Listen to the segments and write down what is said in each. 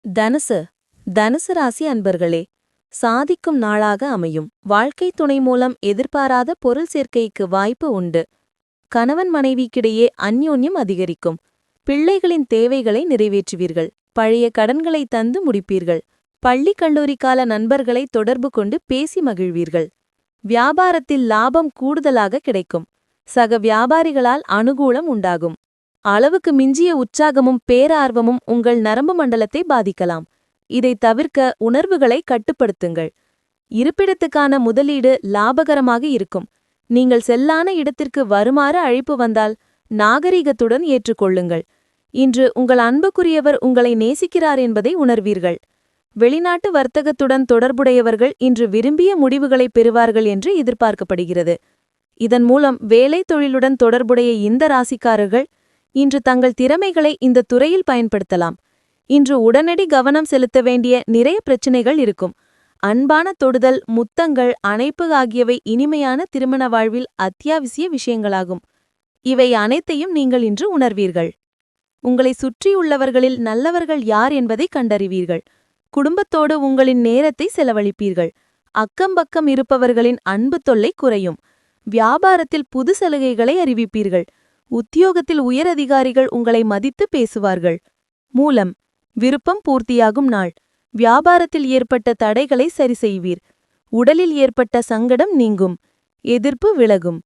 தனுசு தனுசு ராசி அன்பர்களே, சாதிக்கும் நாளாக அமையும். வாழ்க்கை துணை மூலம் எதிர்பாராத பொருள் சேர்க்கைக்கு வாய்ப்பு உண்டு. கணவன் மனைவிக்கிடையே அந்யோன்யம் அதிகரிக்கும். பிள்ளைகளின் தேவைகளை நிறைவேற்றுவீர்கள். பழைய கடன்களை தந்து முடிப்பீர்கள். பள்ளி கல்லூரி கால நண்பர்களை தொடர்பு கொண்டு பேசி மகிழ்வீர்கள். வியாபாரத்தில் லாபம் கூடுதலாக கிடைக்கும். சக வியாபாரிகளால் அனுகூலம் உண்டாகும். அளவுக்கு மிஞ்சிய உற்சாகமும் பேரார்வமும் உங்கள் நரம்பு மண்டலத்தை பாதிக்கலாம். இதை தவிர்க்க உணர்வுகளை கட்டுப்படுத்துங்கள். இருப்பிடத்துக்கான முதலீடு லாபகரமாக இருக்கும். நீங்கள் செல்லான இடத்திற்கு வருமாறு அழைப்பு வந்தால் நாகரிகத்துடன் ஏற்றுக்கொள்ளுங்கள். இன்று உங்கள் அன்புக்குரியவர் உங்களை நேசிக்கிறார் என்பதை உணர்வீர்கள். வெளிநாட்டு வர்த்தகத்துடன் தொடர்புடையவர்கள் இன்று விரும்பிய முடிவுகளை பெறுவார்கள் என்று எதிர்பார்க்கப்படுகிறது. இதன் மூலம் வேலை தொழிலுடன் தொடர்புடைய இந்த ராசிக்காரர்கள் இன்று தங்கள் திறமைகளை இந்த துறையில் பயன்படுத்தலாம். இன்று உடனடி கவனம் செலுத்த வேண்டிய நிறைய பிரச்சினைகள் இருக்கும். அன்பான தொடுதல், முத்தங்கள், அணைப்பு ஆகியவை இனிமையான திருமண வாழ்வில் அத்தியாவசிய விஷயங்களாகும். இவை அனைத்தையும் நீங்கள் இன்று உணர்வீர்கள். உங்களை சுற்றியுள்ளவர்களில் நல்லவர்கள் யார் என்பதை கண்டறிவீர்கள். குடும்பத்தோடு உங்களின் நேரத்தை செலவழிப்பீர்கள். அக்கம்பக்கம் இருப்பவர்களின் அன்பு தொல்லை குறையும். வியாபாரத்தில் புது சலுகைகளை அறிவிப்பீர்கள். உத்தியோகத்தில் உயரதிகாரிகள் உங்களை மதித்து பேசுவார்கள். மூலம் விருப்பம் பூர்த்தியாகும் நாள். வியாபாரத்தில் ஏற்பட்ட தடைகளை சரிசெய்வீர். உடலில் ஏற்பட்ட சங்கடம் நீங்கும். எதிர்ப்பு விலகும்.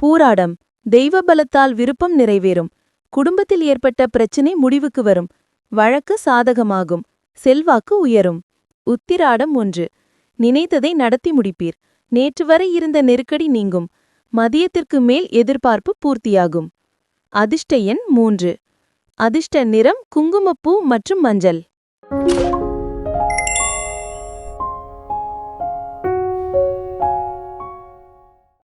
பூராடம் தெய்வ பலத்தால் விருப்பம் நிறைவேறும். குடும்பத்தில் ஏற்பட்ட பிரச்சினை முடிவுக்கு வரும். வழக்கு சாதகமாகும். செல்வாக்கு உயரும். உத்திராடம் 1 நினைத்ததை நடத்தி முடிப்பீர். நேற்று வரை இருந்த நெருக்கடி நீங்கும். மதியத்திற்கு மேல் எதிர்பார்ப்பு பூர்த்தியாகும். அதிர்ஷ்ட எண் 3. அதிர்ஷ்ட நிறம் குங்குமப்பூ மற்றும் மஞ்சள்.